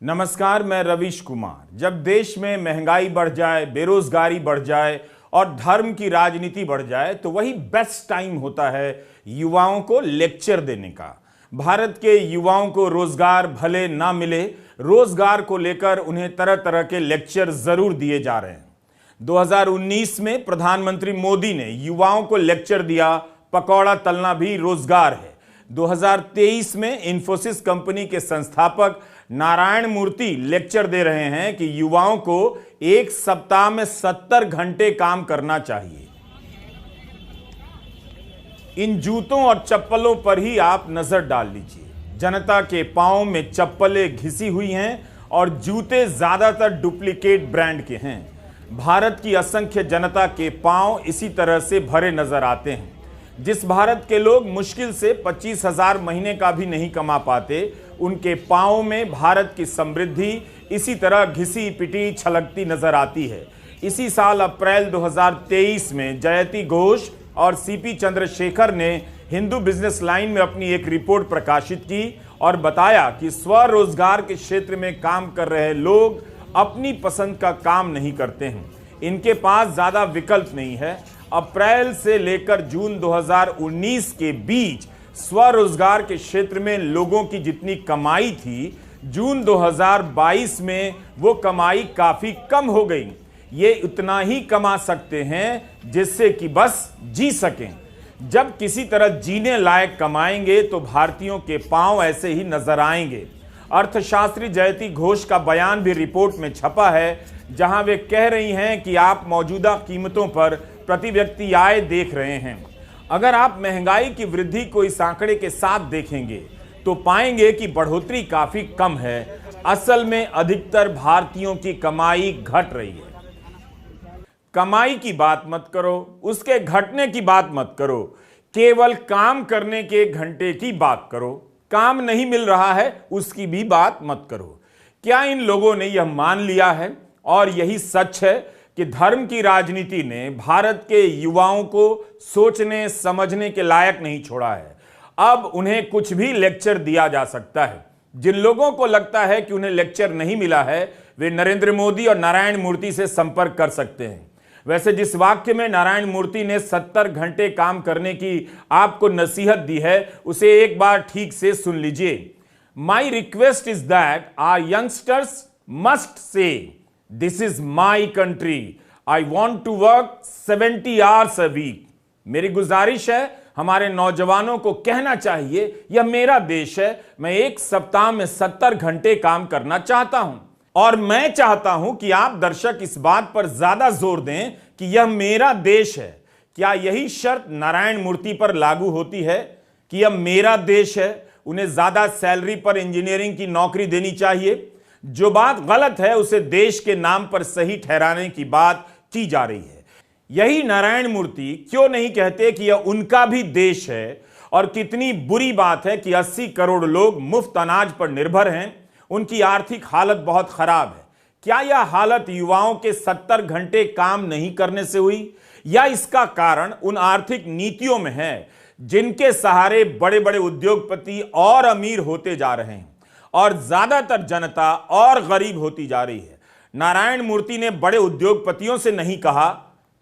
नमस्कार, मैं रवीश कुमार। जब देश में महंगाई बढ़ जाए, बेरोजगारी बढ़ जाए और धर्म की राजनीति बढ़ जाए तो वही बेस्ट टाइम होता है युवाओं को लेक्चर देने का। भारत के युवाओं को रोजगार भले ना मिले, रोजगार को लेकर उन्हें तरह तरह के लेक्चर जरूर दिए जा रहे हैं। 2019 में प्रधानमंत्री मोदी ने युवाओं को लेक्चर दिया, पकौड़ा तलना भी रोजगार है। 2023 में इंफोसिस कंपनी के संस्थापक नारायण मूर्ति लेक्चर दे रहे हैं कि युवाओं को एक सप्ताह में 70 घंटे काम करना चाहिए। इन जूतों और चप्पलों पर ही आप नजर डाल लीजिए। जनता के पांव में चप्पलें घिसी हुई हैं और जूते ज्यादातर डुप्लीकेट ब्रांड के हैं। भारत की असंख्य जनता के पांव इसी तरह से भरे नजर आते हैं। जिस भारत के लोग मुश्किल से 25,000 महीने का भी नहीं कमा पाते, उनके पांव में भारत की समृद्धि इसी तरह घिसी पिटी छलकती नजर आती है। इसी साल अप्रैल 2023 में जयति घोष और सीपी चंद्रशेखर ने हिंदू बिजनेस लाइन में अपनी एक रिपोर्ट प्रकाशित की और बताया कि स्वरोजगार के क्षेत्र में काम कर रहे लोग अपनी पसंद का काम नहीं करते हैं। इनके पास ज्यादा विकल्प नहीं है। अप्रैल से लेकर जून 2019 के बीच स्वरोजगार के क्षेत्र में लोगों की जितनी कमाई थी, जून 2022 में वो कमाई काफी कम हो गई। ये उतना ही कमा सकते हैं जिससे कि बस जी सकें। जब किसी तरह जीने लायक कमाएंगे तो भारतीयों के पांव ऐसे ही नजर आएंगे। अर्थशास्त्री जयति घोष का बयान भी रिपोर्ट में छपा है, जहां वे कह रही हैं कि आप मौजूदा कीमतों पर प्रति व्यक्ति आय देख रहे हैं। अगर आप महंगाई की वृद्धि को इस आंकड़े के साथ देखेंगे तो पाएंगे कि बढ़ोतरी काफी कम है। असल में अधिकतर भारतीयों की कमाई घट रही है। कमाई की बात मत करो, उसके घटने की बात मत करो, केवल काम करने के घंटे की बात करो। काम नहीं मिल रहा है उसकी भी बात मत करो। क्या इन लोगों ने यह मान लिया है और यही सच है कि धर्म की राजनीति ने भारत के युवाओं को सोचने समझने के लायक नहीं छोड़ा है? अब उन्हें कुछ भी लेक्चर दिया जा सकता है। जिन लोगों को लगता है कि उन्हें लेक्चर नहीं मिला है, वे नरेंद्र मोदी और नारायण मूर्ति से संपर्क कर सकते हैं। वैसे जिस वाक्य में नारायण मूर्ति ने 70 घंटे काम करने की आपको नसीहत दी है, उसे एक बार ठीक से सुन लीजिए। My request is that our youngsters must say this is my country, I want to work 70 hours a week. मेरी गुजारिश है, हमारे नौजवानों को कहना चाहिए यह मेरा देश है, मैं एक सप्ताह में 70 घंटे काम करना चाहता हूं। और मैं चाहता हूं कि आप दर्शक इस बात पर ज्यादा जोर दें कि यह मेरा देश है। क्या यही शर्त नारायण मूर्ति पर लागू होती है कि यह मेरा देश है, उन्हें ज्यादा सैलरी पर इंजीनियरिंग की नौकरी देनी चाहिए? जो बात गलत है उसे देश के नाम पर सही ठहराने की बात की जा रही है। यही नारायण मूर्ति क्यों नहीं कहते कि यह उनका भी देश है? और कितनी बुरी बात है कि 80 करोड़ लोग मुफ्त अनाज पर निर्भर हैं, उनकी आर्थिक हालत बहुत खराब है। क्या यह हालत युवाओं के 70 घंटे काम नहीं करने से हुई, या इसका कारण उन आर्थिक नीतियों में है जिनके सहारे बड़े बड़े उद्योगपति और अमीर होते जा रहे हैं और ज्यादातर जनता और गरीब होती जा रही है? नारायण मूर्ति ने बड़े उद्योगपतियों से नहीं कहा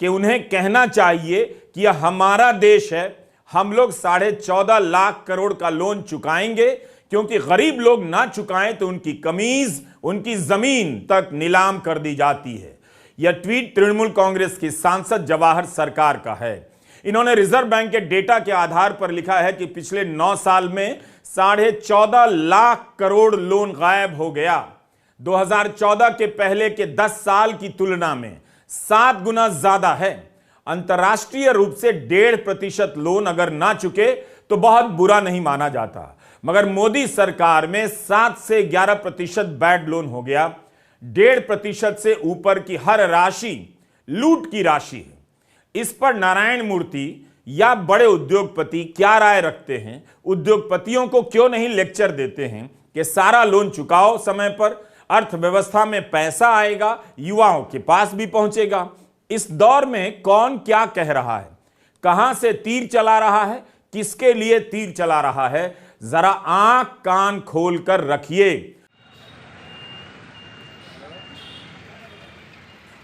कि उन्हें कहना चाहिए कि यह हमारा देश है, हम लोग 14.5 लाख करोड़ का लोन चुकाएंगे, क्योंकि गरीब लोग ना चुकाएं तो उनकी कमीज, उनकी जमीन तक नीलाम कर दी जाती है। यह ट्वीट तृणमूल कांग्रेस की सांसद जवाहर सरकार का है। इन्होंने रिजर्व बैंक के डेटा के आधार पर लिखा है कि पिछले 9 साल में 14.5 लाख करोड़ लोन गायब हो गया। 2014 के पहले के 10 साल की तुलना में 7 गुना ज्यादा है। अंतर्राष्ट्रीय रूप से 1.5% लोन अगर ना चुके तो बहुत बुरा नहीं माना जाता, मगर मोदी सरकार में 7 से 11% बैड लोन हो गया। 1.5% से ऊपर की हर राशि लूट की राशि है। इस पर नारायण मूर्ति या बड़े उद्योगपति क्या राय रखते हैं? उद्योगपतियों को क्यों नहीं लेक्चर देते हैं कि सारा लोन चुकाओ समय पर, अर्थव्यवस्था में पैसा आएगा, युवाओं के पास भी पहुंचेगा? इस दौर में कौन क्या कह रहा है, कहां से तीर चला रहा है, किसके लिए तीर चला रहा है, जरा आंख कान खोल कर रखिए।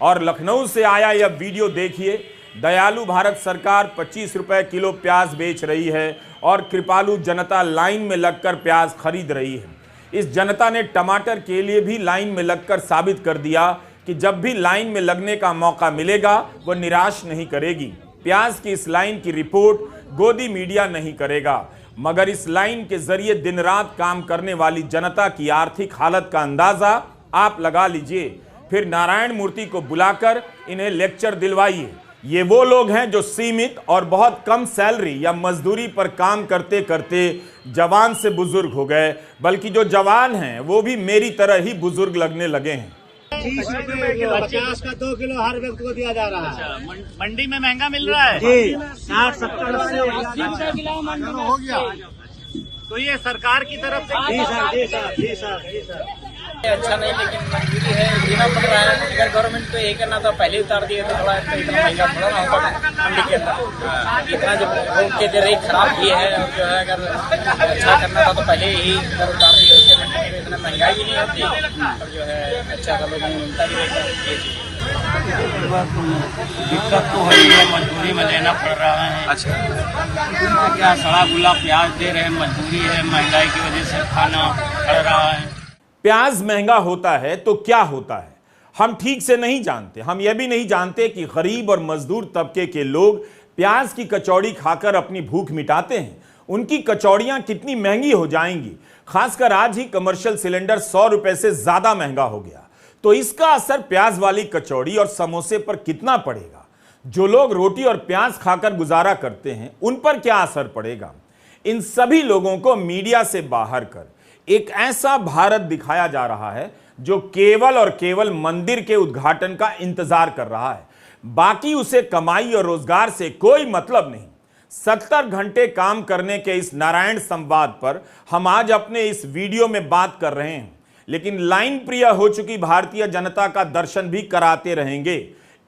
और लखनऊ से आया यह वीडियो देखिए। दयालु भारत सरकार 25 रुपए किलो प्याज बेच रही है और कृपालु जनता लाइन में लगकर प्याज खरीद रही है। इस जनता ने टमाटर के लिए भी लाइन में लगकर साबित कर दिया कि जब भी लाइन में लगने का मौका मिलेगा वो निराश नहीं करेगी। प्याज की इस लाइन की रिपोर्ट गोदी मीडिया नहीं करेगा, मगर इस लाइन के जरिए दिन रात काम करने वाली जनता की आर्थिक हालत का अंदाजा आप लगा लीजिए। फिर नारायण मूर्ति को बुलाकर इन्हें लेक्चर दिलवाइए। ये वो लोग हैं जो सीमित और बहुत कम सैलरी या मजदूरी पर काम करते करते जवान से बुजुर्ग हो गए, बल्कि जो जवान हैं वो भी मेरी तरह ही बुजुर्ग लगने लगे हैं। 50 का 2 किलो हर व्यक्ति को दिया जा रहा है। मंडी में महंगा मिल रहा है जी, 60, 70, 80 किलो मंडी हो गया। तो ये सरकार की तरफ से जी सर। अच्छा नहीं, लेकिन मजबूरी है, देना पड़ रहा है। अगर गवर्नमेंट को यही करना था पहले उतार दिए तो थोड़ा तो इतना महंगा थोड़ा ना होता मंडी के अंदर। इतना जो रोड के रेट खराब किए हैं और जो है अगर अच्छा करना था तो पहले ही अगर उतार दिए होते मंडी में इतना महंगाई भी नहीं होती और जो है अच्छा सा लोगों को मिलता भी नहीं। दिक्कत तो है, मजदूरी में लेना पड़ रहा है। अच्छा, क्या सड़ा गुला प्याज दे रहे हैं, मजदूरी है, महंगाई की वजह से खाना पड़ रहा है। प्याज महंगा होता है तो क्या होता है हम ठीक से नहीं जानते। हम यह भी नहीं जानते कि गरीब और मजदूर तबके के लोग प्याज की कचौड़ी खाकर अपनी भूख मिटाते हैं। उनकी कचौड़ियां कितनी महंगी हो जाएंगी। खासकर आज ही कमर्शियल सिलेंडर 100 रुपए से ज्यादा महंगा हो गया, तो इसका असर प्याज वाली कचौड़ी और समोसे पर कितना पड़ेगा। जो लोग रोटी और प्याज खाकर गुजारा करते हैं उन पर क्या असर पड़ेगा। इन सभी लोगों को मीडिया से बाहर कर एक ऐसा भारत दिखाया जा रहा है जो केवल और केवल मंदिर के उद्घाटन का इंतजार कर रहा है। बाकी उसे कमाई और रोजगार से कोई मतलब नहीं। 70 घंटे काम करने के इस नारायण संवाद पर हम आज अपने इस वीडियो में बात कर रहे हैं, लेकिन लाइन प्रिय हो चुकी भारतीय जनता का दर्शन भी कराते रहेंगे।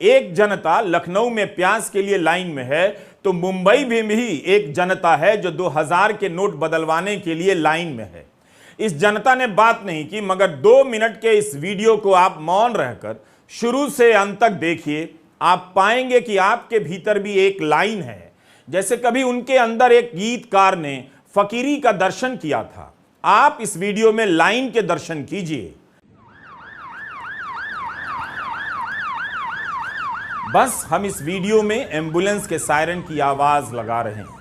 एक जनता लखनऊ में प्याज के लिए लाइन में है तो मुंबई में भी एक जनता है जो 2000 के नोट बदलवाने के लिए लाइन में है। इस जनता ने बात नहीं की, मगर 2 मिनट के इस वीडियो को आप मौन रहकर शुरू से अंत तक देखिए। आप पाएंगे कि आपके भीतर भी एक लाइन है, जैसे कभी उनके अंदर एक गीतकार ने फकीरी का दर्शन किया था। आप इस वीडियो में लाइन के दर्शन कीजिए। बस हम इस वीडियो में एम्बुलेंस के सायरन की आवाज लगा रहे हैं,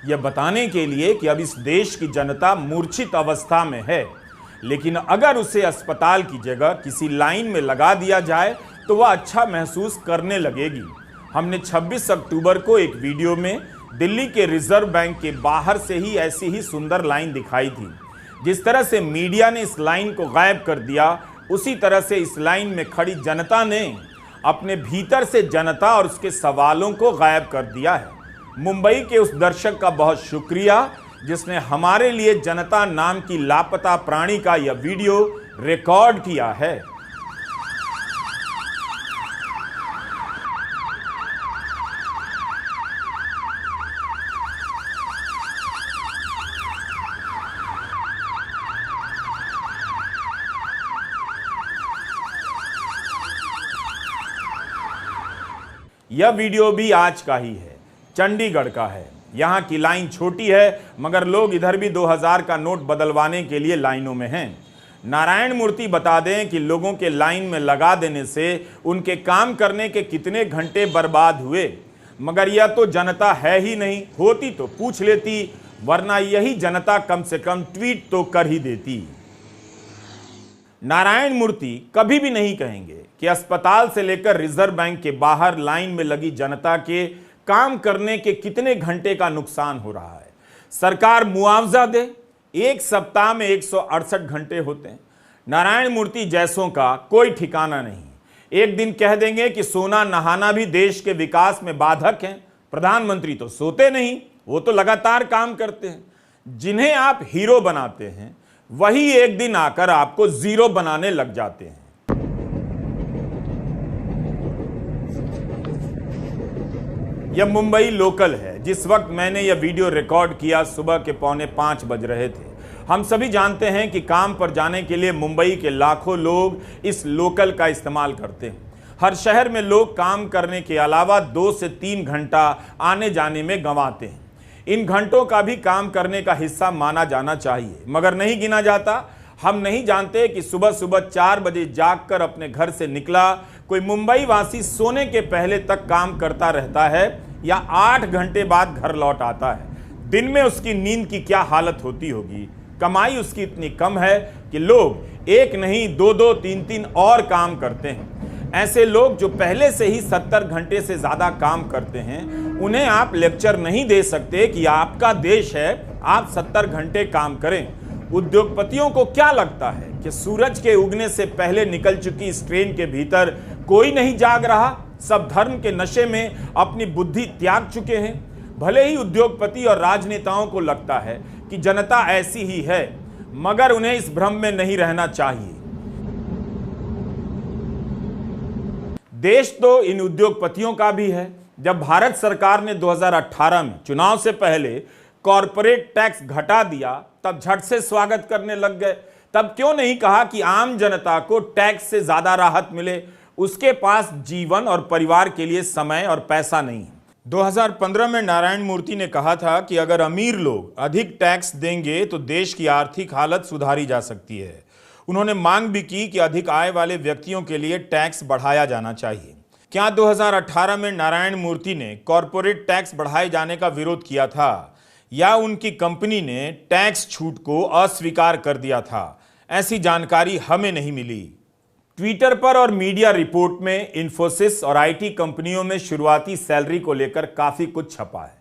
यह बताने के लिए कि अब इस देश की जनता मूर्छित अवस्था में है। लेकिन अगर उसे अस्पताल की जगह किसी लाइन में लगा दिया जाए तो वह अच्छा महसूस करने लगेगी। हमने 26 अक्टूबर को एक वीडियो में दिल्ली के रिजर्व बैंक के बाहर से ही ऐसी ही सुंदर लाइन दिखाई थी। जिस तरह से मीडिया ने इस लाइन को गायब कर दिया, उसी तरह से इस लाइन में खड़ी जनता ने अपने भीतर से जनता और उसके सवालों को गायब कर दिया है। मुंबई के उस दर्शक का बहुत शुक्रिया जिसने हमारे लिए जनता नाम की लापता प्राणी का यह वीडियो रिकॉर्ड किया है। यह वीडियो भी आज का ही है, चंडीगढ़ का है। यहाँ की लाइन छोटी है, मगर लोग इधर भी 2000 का नोट बदलवाने के लिए लाइनों में हैं। नारायण मूर्ति बता दें कि लोगों के लाइन में लगा देने से उनके काम करने के कितने घंटे बर्बाद हुए। मगर यह तो जनता है ही नहीं, होती तो पूछ लेती, वरना यही जनता कम से कम ट्वीट तो कर ही देती। नारायण मूर्ति कभी भी नहीं कहेंगे कि अस्पताल से लेकर रिजर्व बैंक के बाहर लाइन में लगी जनता के काम करने के कितने घंटे का नुकसान हो रहा है। सरकार मुआवजा दे, एक सप्ताह में 168 घंटे होते हैं। नारायण मूर्ति जैसों का कोई ठिकाना नहीं। एक दिन कह देंगे कि सोना नहाना भी देश के विकास में बाधक है। प्रधानमंत्री तो सोते नहीं, वो तो लगातार काम करते हैं। जिन्हें आप हीरो बनाते हैं वही एक दिन आकर आपको जीरो बनाने लग जाते हैं। यह मुंबई लोकल है। जिस वक्त मैंने यह वीडियो रिकॉर्ड किया सुबह के 4:45 बज रहे थे। हम सभी जानते हैं कि काम पर जाने के लिए मुंबई के लाखों लोग इस लोकल का इस्तेमाल करते हैं। हर शहर में लोग काम करने के अलावा 2 से 3 घंटा आने जाने में गंवाते हैं। इन घंटों का भी काम करने का हिस्सा माना जाना चाहिए, मगर नहीं गिना जाता। हम नहीं जानते कि सुबह सुबह 4 बजे जागकर अपने घर से निकला कोई मुंबई वासी सोने के पहले तक काम करता रहता है या 8 घंटे बाद घर लौट आता है। दिन में उसकी नींद की क्या हालत होती होगी। कमाई उसकी इतनी कम है कि लोग 1 नहीं 2-2, 3-3 और काम करते हैं। ऐसे लोग जो पहले से ही 70 घंटे से ज्यादा काम करते हैं, उन्हें आप लेक्चर नहीं दे सकते कि आपका देश है, आप 70 घंटे काम करें। उद्योगपतियों को क्या लगता है कि सूरज के उगने से पहले निकल चुकी इस ट्रेन के भीतर कोई नहीं जाग रहा? सब धर्म के नशे में अपनी बुद्धि त्याग चुके हैं। भले ही उद्योगपति और राजनेताओं को लगता है कि जनता ऐसी ही है, मगर उन्हें इस भ्रम में नहीं रहना चाहिए। देश तो इन उद्योगपतियों का भी है। जब भारत सरकार ने 2018 में चुनाव से पहले कॉरपोरेट टैक्स घटा दिया, तब झट से स्वागत करने लग गए। तब क्यों नहीं कहा कि आम जनता को टैक्स से ज्यादा राहत मिले? उसके पास जीवन और परिवार के लिए समय और पैसा नहीं है। 2015 में नारायण मूर्ति ने कहा था कि अगर अमीर लोग अधिक टैक्स देंगे तो देश की आर्थिक हालत सुधारी जा सकती है। उन्होंने मांग भी की कि अधिक आय वाले व्यक्तियों के लिए टैक्स बढ़ाया जाना चाहिए। क्या 2018 में नारायण मूर्ति ने कॉरपोरेट टैक्स बढ़ाए जाने का विरोध किया था, या उनकी कंपनी ने टैक्स छूट को अस्वीकार कर दिया था? ऐसी जानकारी हमें नहीं मिली। ट्विटर पर और मीडिया रिपोर्ट में इन्फोसिस और आईटी कंपनियों में शुरुआती सैलरी को लेकर काफी कुछ छपा है।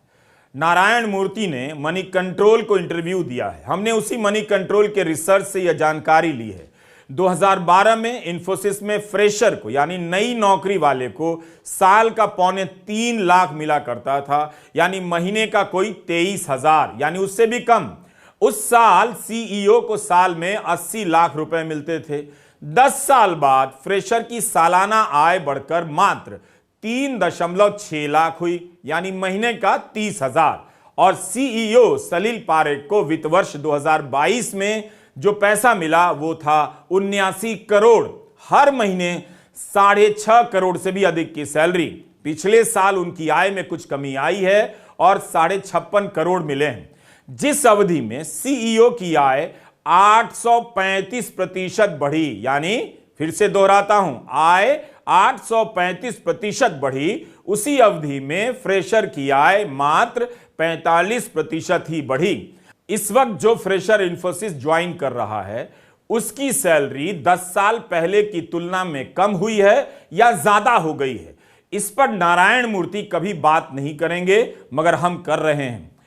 नारायण मूर्ति ने मनी कंट्रोल को इंटरव्यू दिया है। हमने उसी मनी कंट्रोल के रिसर्च से यह जानकारी ली है। 2012 में इन्फोसिस में फ्रेशर को, यानी नई नौकरी वाले को, साल का 3.25 लाख मिला करता था, यानी महीने का कोई 23,000, यानी उससे भी कम। उस साल सीईओ को साल में 80 लाख रुपए मिलते थे। 10 साल बाद फ्रेशर की सालाना आय बढ़कर मात्र 3.6 लाख हुई, यानी महीने का 30,000। और सीईओ सलील पारेख को वित्त वर्ष 2022 में जो पैसा मिला वो था 79 करोड़। हर महीने 6.5 करोड़ से भी अधिक की सैलरी। पिछले साल उनकी आय में कुछ कमी आई है और 56.5 करोड़ मिले हैं। जिस अवधि में सीईओ की आय 835% बढ़ी, यानी फिर से दोहराता हूं, आय 835% बढ़ी, उसी अवधि में फ्रेशर की आय मात्र 45% ही बढ़ी। इस वक्त जो फ्रेशर इन्फोसिस ज्वाइन कर रहा है, उसकी सैलरी 10 साल पहले की तुलना में कम हुई है या ज्यादा हो गई है? इस पर नारायण मूर्ति कभी बात नहीं करेंगे, मगर हम कर रहे हैं।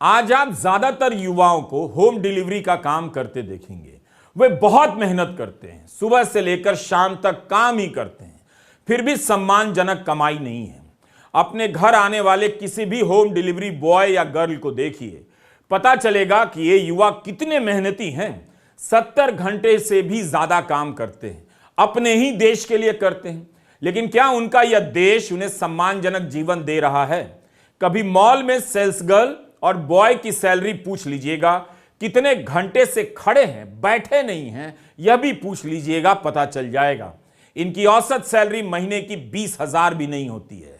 आज आप ज्यादातर युवाओं को होम डिलीवरी का काम करते देखेंगे। वे बहुत मेहनत करते हैं, सुबह से लेकर शाम तक काम ही करते हैं, फिर भी सम्मानजनक कमाई नहीं है। अपने घर आने वाले किसी भी होम डिलीवरी बॉय या गर्ल को देखिए, पता चलेगा कि ये युवा कितने मेहनती हैं। 70 घंटे से भी ज्यादा काम करते हैं, अपने ही देश के लिए करते हैं। लेकिन क्या उनका यह देश उन्हें सम्मानजनक जीवन दे रहा है? कभी मॉल में सेल्स गर्ल और बॉय की सैलरी पूछ लीजिएगा, कितने घंटे से खड़े हैं, बैठे नहीं हैं, यह भी पूछ लीजिएगा, पता चल जाएगा। इनकी औसत सैलरी महीने की 20,000 भी नहीं होती है।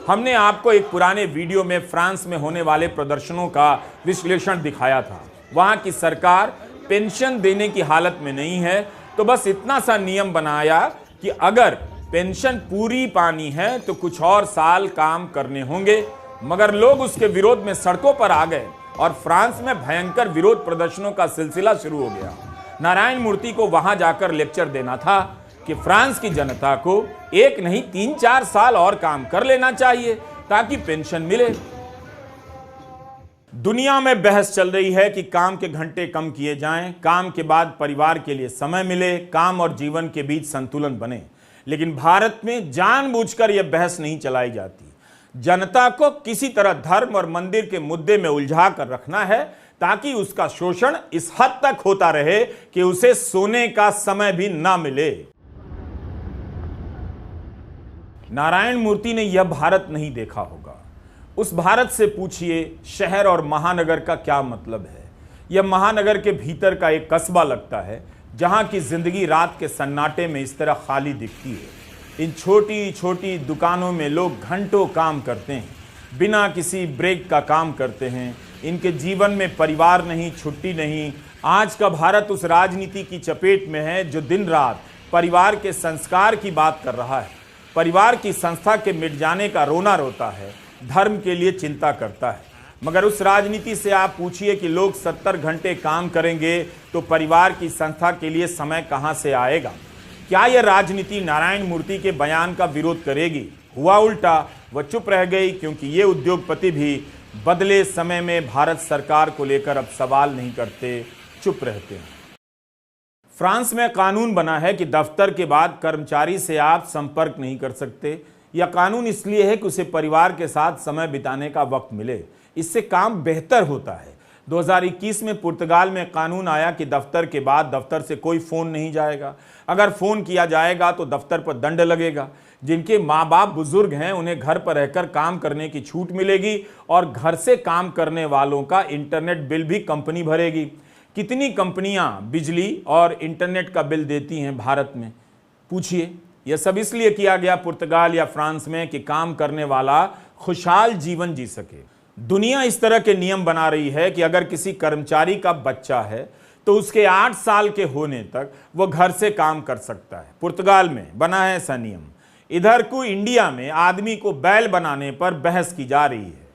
हमने आपको एक पुराने वीडियो में फ्रांस में होने वाले प्रदर्शनों का विश्लेषण दिखाया था। वहां की सरकार पेंशन देने की हालत में नहीं है, तो बस इतना सा नियम बनाया कि अगर पेंशन पूरी पानी है तो कुछ और साल काम करने होंगे। मगर लोग उसके विरोध में सड़कों पर आ गए और फ्रांस में भयंकर विरोध प्रदर्शनों का सिलसिला शुरू हो गया। नारायण मूर्ति को वहां जाकर लेक्चर देना था कि फ्रांस की जनता को 1 नहीं 3-4 साल और काम कर लेना चाहिए ताकि पेंशन मिले। दुनिया में बहस चल रही है कि काम के घंटे कम किए जाएं, काम के बाद परिवार के लिए समय मिले, काम और जीवन के बीच संतुलन बने। लेकिन भारत में जानबूझकर यह बहस नहीं चलाई जाती। जनता को किसी तरह धर्म और मंदिर के मुद्दे में उलझा कर रखना है ताकि उसका शोषण इस हद तक होता रहे कि उसे सोने का समय भी ना मिले। नारायण मूर्ति ने यह भारत नहीं देखा होगा। उस भारत से पूछिए शहर और महानगर का क्या मतलब है। यह महानगर के भीतर का एक कस्बा लगता है, जहां की जिंदगी रात के सन्नाटे में इस तरह खाली दिखती है। इन छोटी छोटी दुकानों में लोग घंटों काम करते हैं, बिना किसी ब्रेक का काम करते हैं। इनके जीवन में परिवार नहीं, छुट्टी नहीं। आज का भारत उस राजनीति की चपेट में है जो दिन रात परिवार के संस्कार की बात कर रहा है, परिवार की संस्था के मिट जाने का रोना रोता है, धर्म के लिए चिंता करता है। मगर उस राजनीति से आप पूछिए कि लोग 70 घंटे काम करेंगे तो परिवार की संस्था के लिए समय कहां से आएगा? क्या यह राजनीति नारायण मूर्ति के बयान का विरोध करेगी? हुआ उल्टा, वह चुप रह गई, क्योंकि ये उद्योगपति भी बदले समय में भारत सरकार को लेकर अब सवाल नहीं करते, चुप रहते हैं। फ्रांस में कानून बना है कि दफ्तर के बाद कर्मचारी से आप संपर्क नहीं कर सकते। यह कानून इसलिए है कि उसे परिवार के साथ समय बिताने का वक्त मिले, इससे काम बेहतर होता है। 2021 में पुर्तगाल में कानून आया कि दफ्तर के बाद दफ्तर से कोई फोन नहीं जाएगा। अगर फोन किया जाएगा तो दफ्तर पर दंड लगेगा। जिनके माँ बाप बुजुर्ग हैं उन्हें घर पर रहकर काम करने की छूट मिलेगी और घर से काम करने वालों का इंटरनेट बिल भी कंपनी भरेगी। कितनी कंपनियां बिजली और इंटरनेट का बिल देती हैं भारत में? पूछिए। यह सब इसलिए किया गया पुर्तगाल या फ्रांस में कि काम करने वाला खुशहाल जीवन जी सके। दुनिया इस तरह के नियम बना रही है कि अगर किसी कर्मचारी का बच्चा है तो उसके 8 साल के होने तक वह घर से काम कर सकता है। पुर्तगाल में बना है ऐसा नियम। इधर को इंडिया में आदमी को बैल बनाने पर बहस की जा रही है।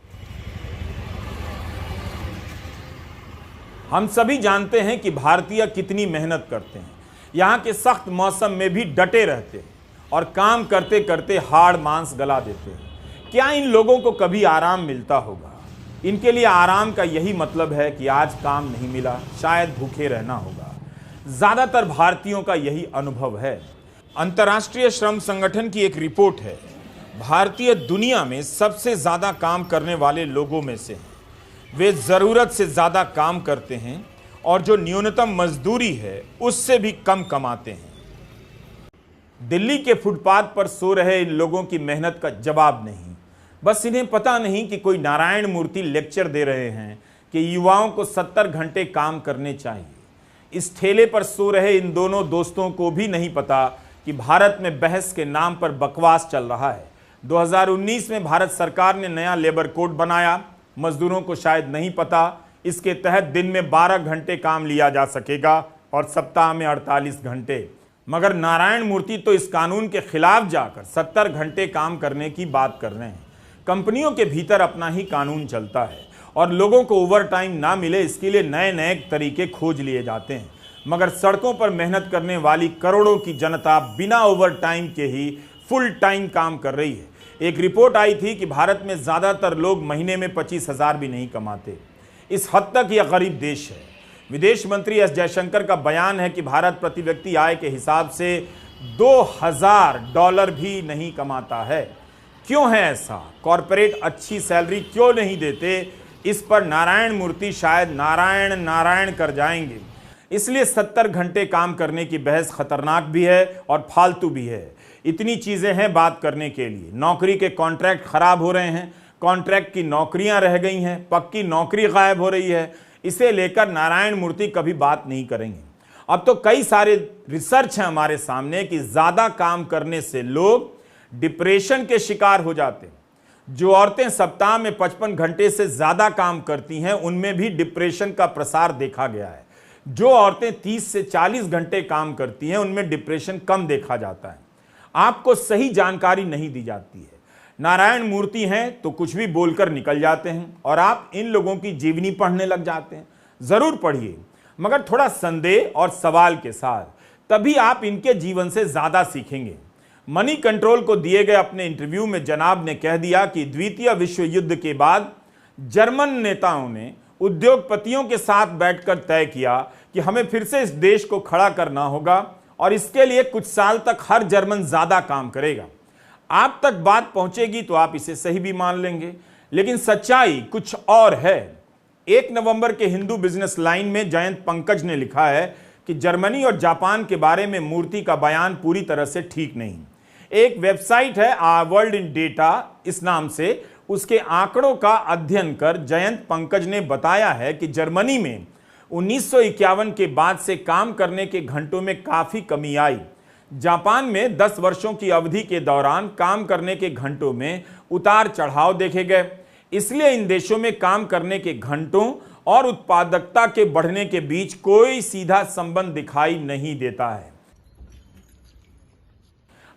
हम सभी जानते हैं कि भारतीय कितनी मेहनत करते हैं, यहाँ के सख्त मौसम में भी डटे रहते हैं और काम करते करते हाड़ मांस गला देते हैं। क्या इन लोगों को कभी आराम मिलता होगा? इनके लिए आराम का यही मतलब है कि आज काम नहीं मिला, शायद भूखे रहना होगा। ज्यादातर भारतीयों का यही अनुभव है। अंतर्राष्ट्रीय श्रम संगठन की एक रिपोर्ट है, भारतीय दुनिया में सबसे ज्यादा काम करने वाले लोगों में से हैं। वे जरूरत से ज्यादा काम करते हैं और जो न्यूनतम मजदूरी है उससे भी कम कमाते हैं। दिल्ली के फुटपाथ पर सो रहे इन लोगों की मेहनत का जवाब नहीं। बस इन्हें पता नहीं कि कोई नारायण मूर्ति लेक्चर दे रहे हैं कि युवाओं को 70 घंटे काम करने चाहिए। इस ठेले पर सो रहे इन दोनों दोस्तों को भी नहीं पता कि भारत में बहस के नाम पर बकवास चल रहा है। 2019 में भारत सरकार ने नया लेबर कोड बनाया। मजदूरों को शायद नहीं पता, इसके तहत दिन में 12 घंटे काम लिया जा सकेगा और सप्ताह में 48 घंटे। मगर नारायण मूर्ति तो इस कानून के खिलाफ जाकर 70 घंटे काम करने की बात कर रहे हैं। कंपनियों के भीतर अपना ही कानून चलता है और लोगों को ओवर टाइम ना मिले इसके लिए नए नए तरीके खोज लिए जाते हैं। मगर सड़कों पर मेहनत करने वाली करोड़ों की जनता बिना ओवर टाइम के ही फुल टाइम काम कर रही है। एक रिपोर्ट आई थी कि भारत में ज्यादातर लोग महीने में 25,000 भी नहीं कमाते। इस हद तक यह गरीब देश है। विदेश मंत्री एस जयशंकर का बयान है कि भारत प्रति व्यक्ति आय के हिसाब से $2,000 भी नहीं कमाता है। क्यों है ऐसा? कॉरपोरेट अच्छी सैलरी क्यों नहीं देते? इस पर नारायण मूर्ति शायद नारायण नारायण कर जाएंगे। इसलिए 70 घंटे काम करने की बहस खतरनाक भी है और फालतू भी है। इतनी चीजें हैं बात करने के लिए। नौकरी के कॉन्ट्रैक्ट खराब हो रहे हैं, कॉन्ट्रैक्ट की नौकरियां रह गई हैं, पक्की नौकरी गायब हो रही है। इसे लेकर नारायण मूर्ति कभी बात नहीं करेंगे। अब तो कई सारे रिसर्च हैं हमारे सामने कि ज्यादा काम करने से लोग डिप्रेशन के शिकार हो जाते हैं। जो औरतें सप्ताह में 55 घंटे से ज्यादा काम करती हैं उनमें भी डिप्रेशन का प्रसार देखा गया है। जो औरतें 30 से 40 घंटे काम करती हैं उनमें डिप्रेशन कम देखा जाता है। आपको सही जानकारी नहीं दी जाती है। नारायण मूर्ति हैं तो कुछ भी बोलकर निकल जाते हैं और आप इन लोगों की जीवनी पढ़ने लग जाते हैं। जरूर पढ़िए, मगर थोड़ा संदेह और सवाल के साथ, तभी आप इनके जीवन से ज्यादा सीखेंगे। मनी कंट्रोल को दिए गए अपने इंटरव्यू में जनाब ने कह दिया कि द्वितीय विश्व युद्ध के बाद जर्मन नेताओं ने उद्योगपतियों के साथ बैठकर तय किया कि हमें फिर से इस देश को खड़ा करना होगा और इसके लिए कुछ साल तक हर जर्मन ज्यादा काम करेगा। आप तक बात पहुंचेगी तो आप इसे सही भी मान लेंगे, लेकिन सच्चाई कुछ और है। 1 नवंबर के हिंदू बिजनेस लाइन में जयंत पंकज ने लिखा है कि जर्मनी और जापान के बारे में मूर्ति का बयान पूरी तरह से ठीक नहीं। एक वेबसाइट है आवर वर्ल्ड इन डेटा इस नाम से, उसके आंकड़ों का अध्ययन कर जयंत पंकज ने बताया है कि जर्मनी में 1951 के बाद से काम करने के घंटों में काफी कमी आई। जापान में 10 वर्षों की अवधि के दौरान काम करने के घंटों में उतार चढ़ाव देखे गए। इसलिए इन देशों में काम करने के घंटों और उत्पादकता के बढ़ने के बीच कोई सीधा संबंध दिखाई नहीं देता है।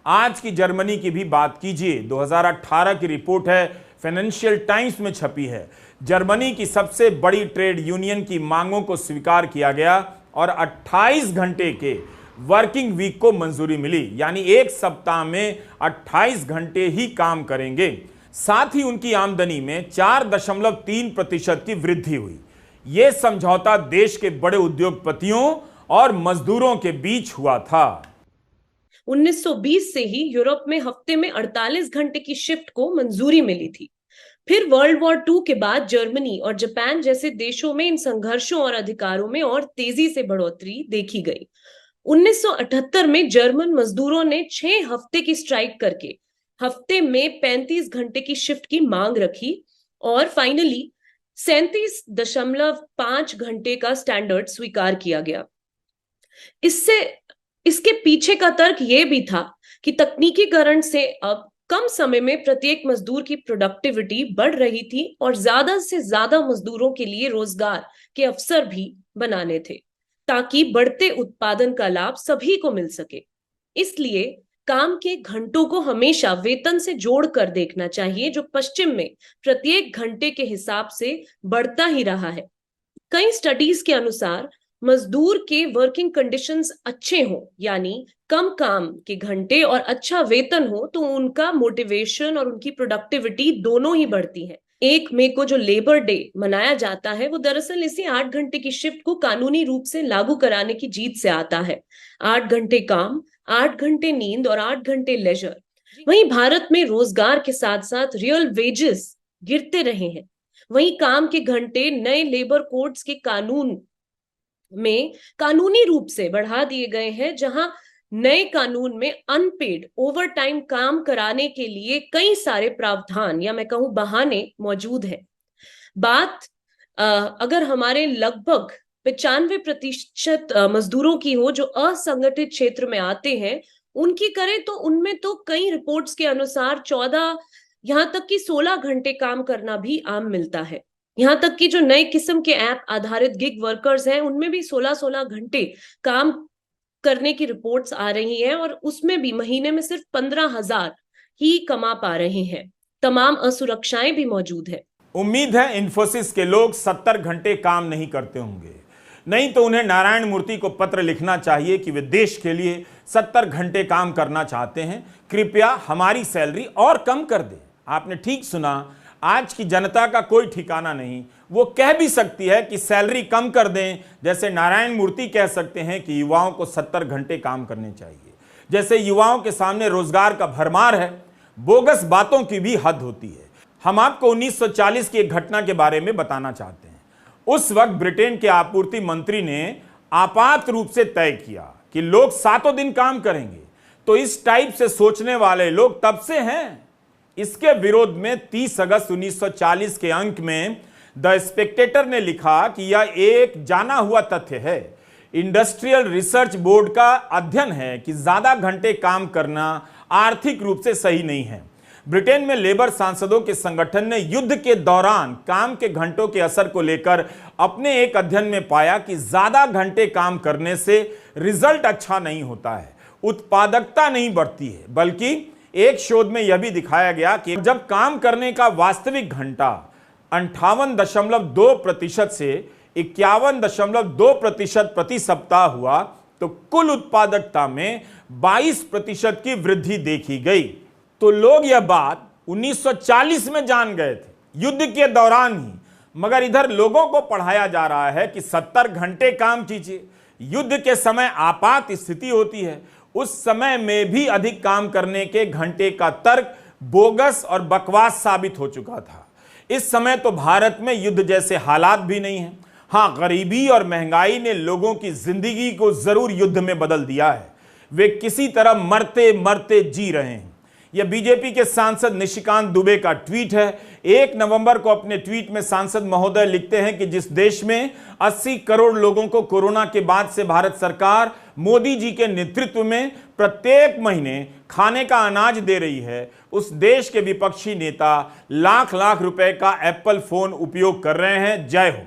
आज की जर्मनी की भी बात कीजिए। 2018 की रिपोर्ट है, फाइनेंशियल टाइम्स में छपी है। जर्मनी की सबसे बड़ी ट्रेड यूनियन की मांगों को स्वीकार किया गया और 28 घंटे के वर्किंग वीक को मंजूरी मिली, यानी एक सप्ताह में 28 घंटे ही काम करेंगे। साथ ही उनकी आमदनी में 4.3% की वृद्धि हुई। यह समझौता देश के बड़े उद्योगपतियों और मजदूरों के बीच हुआ था। 1920 से ही यूरोप में हफ्ते में 48 घंटे की शिफ्ट को मंजूरी मिली थी। फिर वर्ल्ड वॉर II के बाद जर्मनी और जापान जैसे देशों में इन संघर्षों और अधिकारों में और तेजी से बढ़ोतरी देखी गई। 1978 में जर्मन मजदूरों ने 6 हफ्ते की स्ट्राइक करके हफ्ते में 35 घंटे की शिफ्ट की मांग रखी और फाइनली 37.5 घंटे का स्टैंडर्ड स्वीकार किया गया। इसके पीछे का तर्क यह भी था कि तकनीकीकरण से अब कम समय में प्रत्येक मजदूर की प्रोडक्टिविटी बढ़ रही थी और ज्यादा से ज्यादा मजदूरों के लिए रोजगार के अवसर भी बनाने थे ताकि बढ़ते उत्पादन का लाभ सभी को मिल सके। इसलिए काम के घंटों को हमेशा वेतन से जोड़कर देखना चाहिए, जो पश्चिम में प्रत्येक घंटे के हिसाब से बढ़ता ही रहा है। कई स्टडीज के अनुसार मजदूर के वर्किंग कंडीशंस अच्छे हो, यानी कम काम के घंटे और अच्छा वेतन हो, तो उनका मोटिवेशन और उनकी प्रोडक्टिविटी दोनों ही बढ़ती है। 1 मई को जो लेबर डे मनाया जाता है वो दरअसल इसी 8 घंटे की शिफ्ट को कानूनी रूप से लागू कराने की जीत से आता है। 8 घंटे काम, 8 घंटे नींद और 8 घंटे लेजर। वहीं भारत में रोजगार के साथ साथ रियल वेजेस गिरते रहे हैं। वहीं काम के घंटे नए लेबर कोड्स के कानून में कानूनी रूप से बढ़ा दिए गए हैं, जहां नए कानून में अनपेड ओवर टाइम काम कराने के लिए कई सारे प्रावधान या मैं कहूं बहाने मौजूद है। बात अगर हमारे लगभग 95% मजदूरों की हो जो असंगठित क्षेत्र में आते हैं उनकी करें, तो उनमें तो कई रिपोर्ट्स के अनुसार 14 यहां तक कि 16 घंटे काम करना भी आम मिलता है। यहां तक कि जो नए किस्म के ऐप आधारित गिग वर्कर्स हैं उनमें भी 16-16 घंटे काम करने की रिपोर्ट्स आ रही हैं और उसमें भी महीने में सिर्फ 15,000 ही कमा पा रहे हैं। तमाम असुरक्षाएं भी मौजूद है। उम्मीद है इन्फोसिस के लोग 70 घंटे काम नहीं करते होंगे, नहीं तो उन्हें नारायण मूर्ति को पत्र लिखना चाहिए कि वे देश के लिए 70 घंटे काम करना चाहते हैं, कृपया हमारी सैलरी और कम कर दें। आपने ठीक सुना, आज की जनता का कोई ठिकाना नहीं। वो कह भी सकती है कि सैलरी कम कर दें, जैसे नारायण मूर्ति कह सकते हैं कि युवाओं को 70 घंटे काम करने चाहिए। जैसे युवाओं के सामने रोजगार का भरमार है, बोगस बातों की भी हद होती है। हम आपको 1940 की एक घटना के बारे में बताना चाहते हैं। उस वक्त ब्रिटेन के आपूर्ति मंत्री ने आपात रूप से तय किया कि लोग 7 दिन काम करेंगे। तो इस टाइप से सोचने वाले लोग तब से हैं। इसके विरोध में 30 अगस्त 1940 के अंक में द स्पेक्टेटर ने लिखा कि यह एक जाना हुआ तथ्य है, इंडस्ट्रियल रिसर्च बोर्ड का अध्ययन है कि ज्यादा घंटे काम करना आर्थिक रूप से सही नहीं है। ब्रिटेन में लेबर सांसदों के संगठन ने युद्ध के दौरान काम के घंटों के असर को लेकर अपने एक अध्ययन में पाया कि ज्यादा घंटे काम करने से रिजल्ट अच्छा नहीं होता है, उत्पादकता नहीं बढ़ती है। बल्कि एक शोध में यह भी दिखाया गया कि जब काम करने का वास्तविक घंटा 58.2% से 51.2% प्रति सप्ताह हुआ तो कुल उत्पादकता में 22% की वृद्धि देखी गई। तो लोग यह बात 1940 में जान गए थे, युद्ध के दौरान ही, मगर इधर लोगों को पढ़ाया जा रहा है कि 70 घंटे काम कीजिए। युद्ध के समय आपात स्थिति होती है, उस समय में भी अधिक काम करने के घंटे का तर्क बोगस और बकवास साबित हो चुका था। इस समय तो भारत में युद्ध जैसे हालात भी नहीं हैं। हां, गरीबी और महंगाई ने लोगों की जिंदगी को जरूर युद्ध में बदल दिया है। वे किसी तरह मरते मरते जी रहे हैं। यह बीजेपी के सांसद निशिकांत दुबे का ट्वीट है। 1 नवंबर को अपने ट्वीट में सांसद महोदय लिखते हैं कि जिस देश में 80 करोड़ लोगों को कोरोना के बाद से भारत सरकार मोदी जी के नेतृत्व में प्रत्येक महीने खाने का अनाज दे रही है, उस देश के विपक्षी नेता लाख लाख रुपए का एप्पल फोन उपयोग कर रहे हैं। जय हो।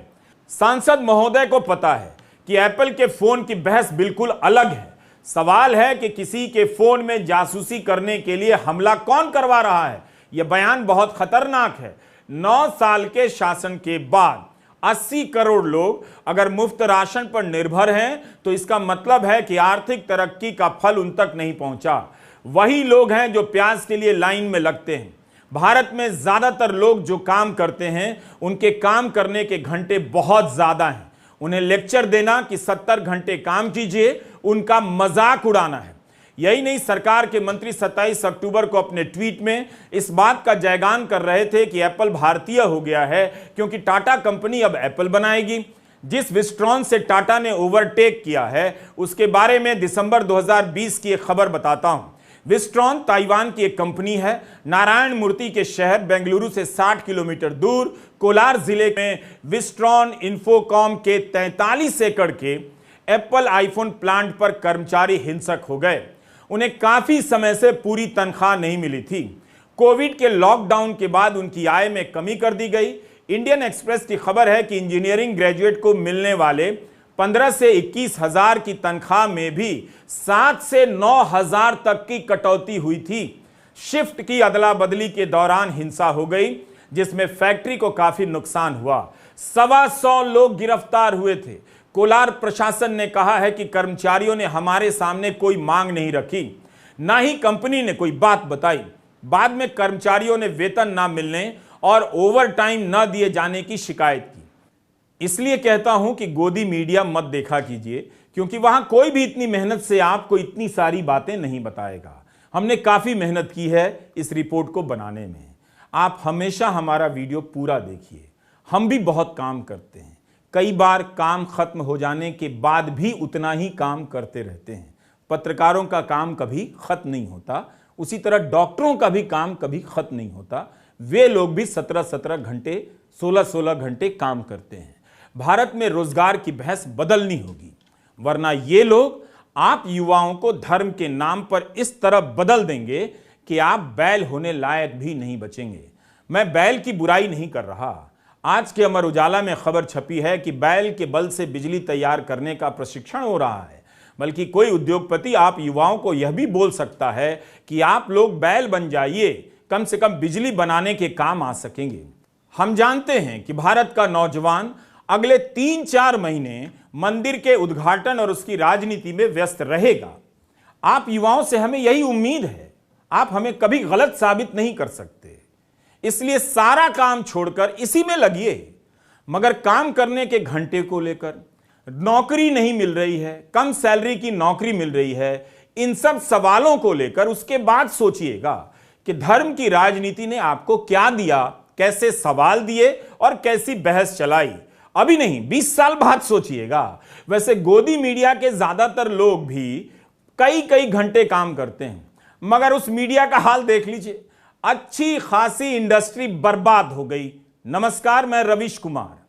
सांसद महोदय को पता है कि एप्पल के फोन की बहस बिल्कुल अलग है। सवाल है कि किसी के फोन में जासूसी करने के लिए हमला कौन करवा रहा है। यह बयान बहुत खतरनाक है। 9 साल के शासन के बाद 80 करोड़ लोग अगर मुफ्त राशन पर निर्भर हैं तो इसका मतलब है कि आर्थिक तरक्की का फल उन तक नहीं पहुंचा। वही लोग हैं जो प्याज के लिए लाइन में लगते हैं। भारत में ज्यादातर लोग जो काम करते हैं उनके काम करने के घंटे बहुत ज्यादा हैं। उन्हें लेक्चर देना कि 70 घंटे काम कीजिए उनका मजाक उड़ाना है। यही नहीं, सरकार के मंत्री 27 अक्टूबर को अपने ट्वीट में इस बात का जयगान कर रहे थे कि एप्पल भारतीय हो गया है क्योंकि टाटा कंपनी अब एप्पल बनाएगी। जिस विस्ट्रॉन से टाटा ने ओवरटेक किया है उसके बारे में दिसंबर 2020 की एक खबर बताता हूं। विस्ट्रॉन ताइवान की एक कंपनी है। नारायण मूर्ति के शहर बेंगलुरु से 60 किलोमीटर दूर कोलार जिले में विस्ट्रॉन इन्फोकॉम के 43 एकड़ के एप्पल आईफोन प्लांट पर कर्मचारी हिंसक हो गए। उन्हें काफी समय से पूरी तनख्वाह नहीं मिली थी। कोविड के लॉकडाउन के बाद उनकी आय में कमी कर दी गई। इंडियन एक्सप्रेस की खबर है कि इंजीनियरिंग ग्रेजुएट को मिलने वाले 15 से 21 हजार की तनख्वाह में भी 7 से 9 हजार तक की कटौती हुई थी। शिफ्ट की अदला बदली के दौरान हिंसा हो गई जिसमें फैक्ट्री को काफी नुकसान हुआ। 125 लोग गिरफ्तार हुए थे। कोलार प्रशासन ने कहा है कि कर्मचारियों ने हमारे सामने कोई मांग नहीं रखी, ना ही कंपनी ने कोई बात बताई। बाद में कर्मचारियों ने वेतन ना मिलने और ओवर टाइम न दिए जाने की शिकायत की। इसलिए कहता हूं कि गोदी मीडिया मत देखा कीजिए क्योंकि वहां कोई भी इतनी मेहनत से आपको इतनी सारी बातें नहीं बताएगा। हमने काफी मेहनत की है इस रिपोर्ट को बनाने में। आप हमेशा हमारा वीडियो पूरा देखिए। हम भी बहुत काम करते हैं। कई बार काम खत्म हो जाने के बाद भी उतना ही काम करते रहते हैं। पत्रकारों का काम कभी खत्म नहीं होता, उसी तरह डॉक्टरों का भी काम कभी खत्म नहीं होता। वे लोग भी 17-17 घंटे 16-16 घंटे काम करते हैं। भारत में रोजगार की बहस बदलनी होगी, वरना ये लोग आप युवाओं को धर्म के नाम पर इस तरह बदल देंगे कि आप बैल होने लायक भी नहीं बचेंगे। मैं बैल की बुराई नहीं कर रहा। आज के अमर उजाला में खबर छपी है कि बैल के बल से बिजली तैयार करने का प्रशिक्षण हो रहा है। बल्कि कोई उद्योगपति आप युवाओं को यह भी बोल सकता है कि आप लोग बैल बन जाइए, कम से कम बिजली बनाने के काम आ सकेंगे। हम जानते हैं कि भारत का नौजवान अगले 3-4 महीने मंदिर के उद्घाटन और उसकी राजनीति में व्यस्त रहेगा। आप युवाओं से हमें यही उम्मीद है। आप हमें कभी गलत साबित नहीं कर सकते, इसलिए सारा काम छोड़कर इसी में लगिए। मगर काम करने के घंटे को लेकर, नौकरी नहीं मिल रही है, कम सैलरी की नौकरी मिल रही है, इन सब सवालों को लेकर उसके बाद सोचिएगा कि धर्म की राजनीति ने आपको क्या दिया, कैसे सवाल दिए और कैसी बहस चलाई। अभी नहीं, 20 साल बाद सोचिएगा। वैसे गोदी मीडिया के ज्यादातर लोग भी कई घंटे काम करते हैं, मगर उस मीडिया का हाल देख लीजिए। अच्छी खासी इंडस्ट्री बर्बाद हो गई। नमस्कार, मैं रवीश कुमार।